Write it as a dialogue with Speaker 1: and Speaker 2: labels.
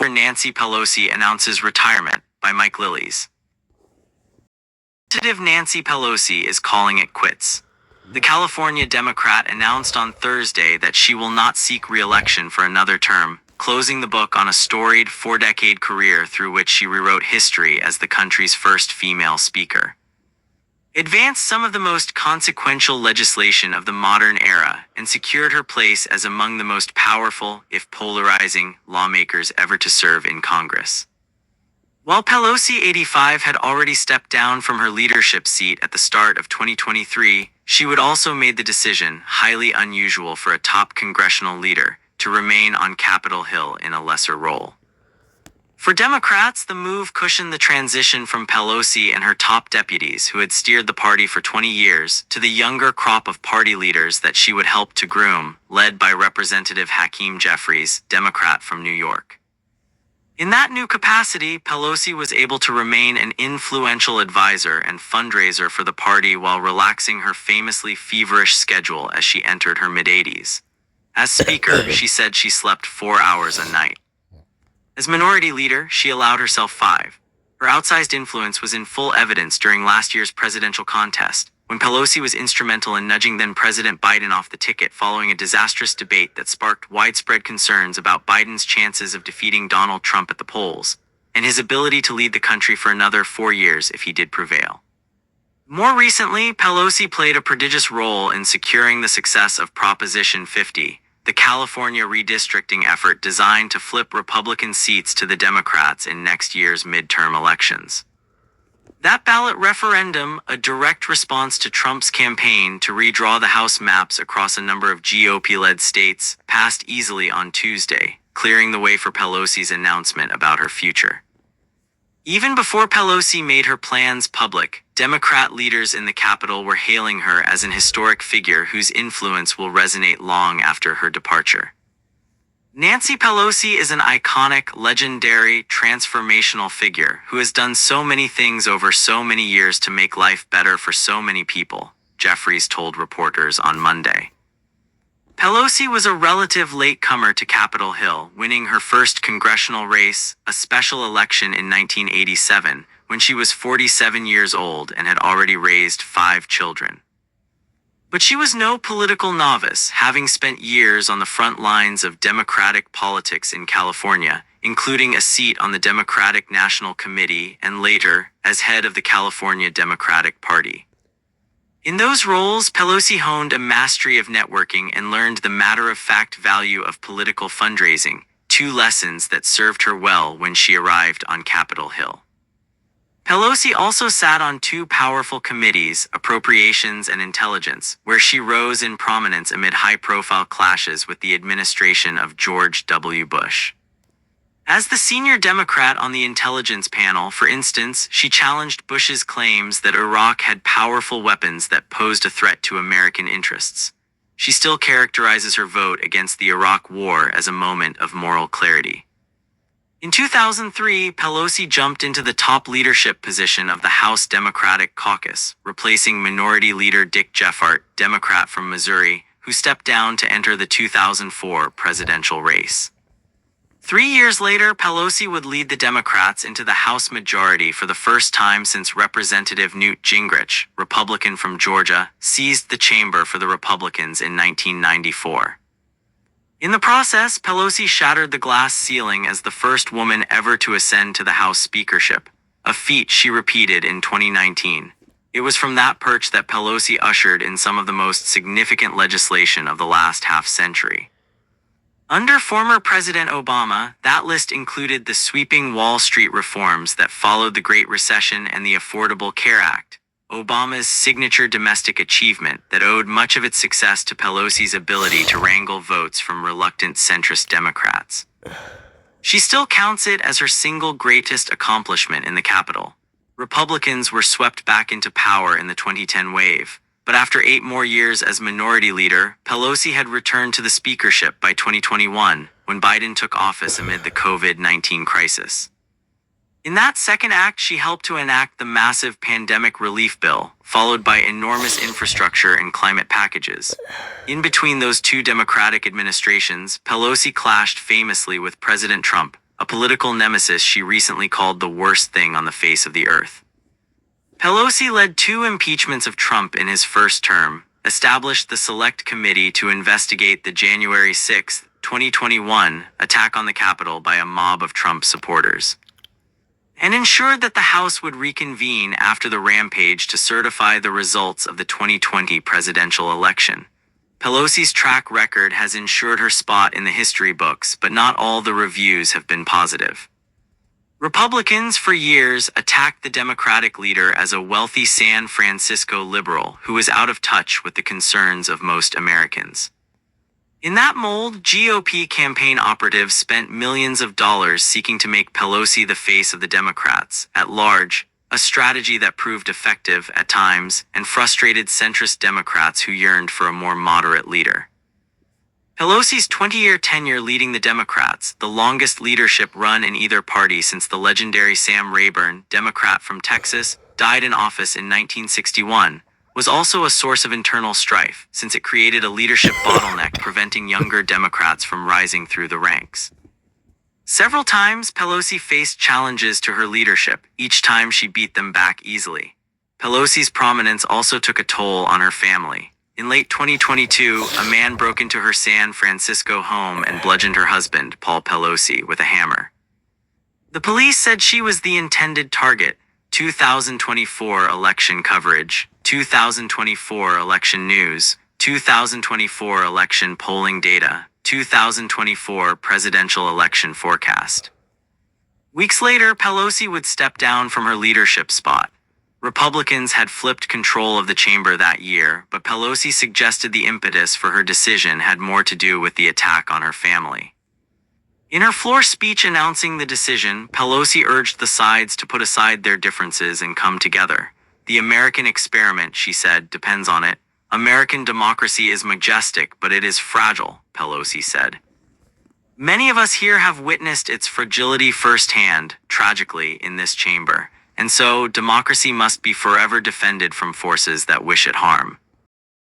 Speaker 1: Nancy Pelosi announces retirement by Mike Lillies. Representative Nancy Pelosi is calling it quits. The California Democrat announced on Thursday that she will not seek re-election for another term, closing the book on a storied four-decade career through which she rewrote history as the country's first female speaker. Advanced some of the most consequential legislation of the modern era, and secured her place as among the most powerful, if polarizing, lawmakers ever to serve in Congress. While Pelosi, 85, had already stepped down from her leadership seat at the start of 2023, she would also made the decision, highly unusual for a top congressional leader, to remain on Capitol Hill in a lesser role. For Democrats, the move cushioned the transition from Pelosi and her top deputies who had steered the party for 20 years to the younger crop of party leaders that she would help to groom, led by Representative Hakeem Jeffries, Democrat from New York. In that new capacity, Pelosi was able to remain an influential advisor and fundraiser for the party while relaxing her famously feverish schedule as she entered her mid-80s. As Speaker, she said she slept 4 hours a night. As Minority Leader, she allowed herself 5. Her outsized influence was in full evidence during last year's presidential contest, when Pelosi was instrumental in nudging then-President Biden off the ticket following a disastrous debate that sparked widespread concerns about Biden's chances of defeating Donald Trump at the polls, and his ability to lead the country for another 4 years if he did prevail. More recently, Pelosi played a prodigious role in securing the success of Proposition 50, the California redistricting effort designed to flip Republican seats to the Democrats in next year's midterm elections. That ballot referendum, a direct response to Trump's campaign to redraw the House maps across a number of GOP-led states, passed easily on Tuesday, clearing the way for Pelosi's announcement about her future. Even before Pelosi made her plans public, Democrat leaders in the Capitol were hailing her as an historic figure whose influence will resonate long after her departure. Nancy Pelosi is an iconic, legendary, transformational figure who has done so many things over so many years to make life better for so many people, Jeffries told reporters on Monday. Pelosi was a relative latecomer to Capitol Hill, winning her first congressional race, a special election in 1987, when she was 47 years old and had already raised 5 children. But she was no political novice, having spent years on the front lines of Democratic politics in California, including a seat on the Democratic National Committee and later as head of the California Democratic Party. In those roles, Pelosi honed a mastery of networking and learned the matter-of-fact value of political fundraising, 2 lessons that served her well when she arrived on Capitol Hill. Pelosi also sat on 2 powerful committees, Appropriations and Intelligence, where she rose in prominence amid high-profile clashes with the administration of George W. Bush. As the senior Democrat on the intelligence panel, for instance, she challenged Bush's claims that Iraq had powerful weapons that posed a threat to American interests. She still characterizes her vote against the Iraq War as a moment of moral clarity. In 2003, Pelosi jumped into the top leadership position of the House Democratic Caucus, replacing Minority Leader Dick Gephardt, Democrat from Missouri, who stepped down to enter the 2004 presidential race. 3 years later, Pelosi would lead the Democrats into the House majority for the first time since Representative Newt Gingrich, Republican from Georgia, seized the chamber for the Republicans in 1994. In the process, Pelosi shattered the glass ceiling as the first woman ever to ascend to the House speakership, a feat she repeated in 2019. It was from that perch that Pelosi ushered in some of the most significant legislation of the last half-century. Under former President Obama, that list included the sweeping Wall Street reforms that followed the Great Recession and the Affordable Care Act, Obama's signature domestic achievement that owed much of its success to Pelosi's ability to wrangle votes from reluctant centrist Democrats. She still counts it as her single greatest accomplishment in the Capitol. Republicans were swept back into power in the 2010 wave, but after 8 more years as minority leader, Pelosi had returned to the speakership by 2021, when Biden took office amid the COVID-19 crisis. In that second act, she helped to enact the massive pandemic relief bill, followed by enormous infrastructure and climate packages. In between those 2 Democratic administrations, Pelosi clashed famously with President Trump, a political nemesis she recently called the worst thing on the face of the earth. Pelosi led 2 impeachments of Trump in his first term, established the Select Committee to investigate the January 6, 2021, attack on the Capitol by a mob of Trump supporters, and ensured that the House would reconvene after the rampage to certify the results of the 2020 presidential election. Pelosi's track record has ensured her spot in the history books, but not all the reviews have been positive. Republicans for years attacked the Democratic leader as a wealthy San Francisco liberal who was out of touch with the concerns of most Americans. In that mold, GOP campaign operatives spent millions of dollars seeking to make Pelosi the face of the Democrats at large, a strategy that proved effective at times and frustrated centrist Democrats who yearned for a more moderate leader. Pelosi's 20-year tenure leading the Democrats, the longest leadership run in either party since the legendary Sam Rayburn, Democrat from Texas, died in office in 1961, was also a source of internal strife, since it created a leadership bottleneck preventing younger Democrats from rising through the ranks. Several times, Pelosi faced challenges to her leadership, each time she beat them back easily. Pelosi's prominence also took a toll on her family. In late 2022, a man broke into her San Francisco home and bludgeoned her husband, Paul Pelosi, with a hammer. The police said she was the intended target. 2024 election coverage, 2024 election news, 2024 election polling data, 2024 presidential election forecast. Weeks later, Pelosi would step down from her leadership spot. Republicans had flipped control of the chamber that year, but Pelosi suggested the impetus for her decision had more to do with the attack on her family. In her floor speech announcing the decision, Pelosi urged the sides to put aside their differences and come together. The American experiment, she said, depends on it. American democracy is majestic, but it is fragile, Pelosi said. Many of us here have witnessed its fragility firsthand, tragically, in this chamber, and so democracy must be forever defended from forces that wish it harm.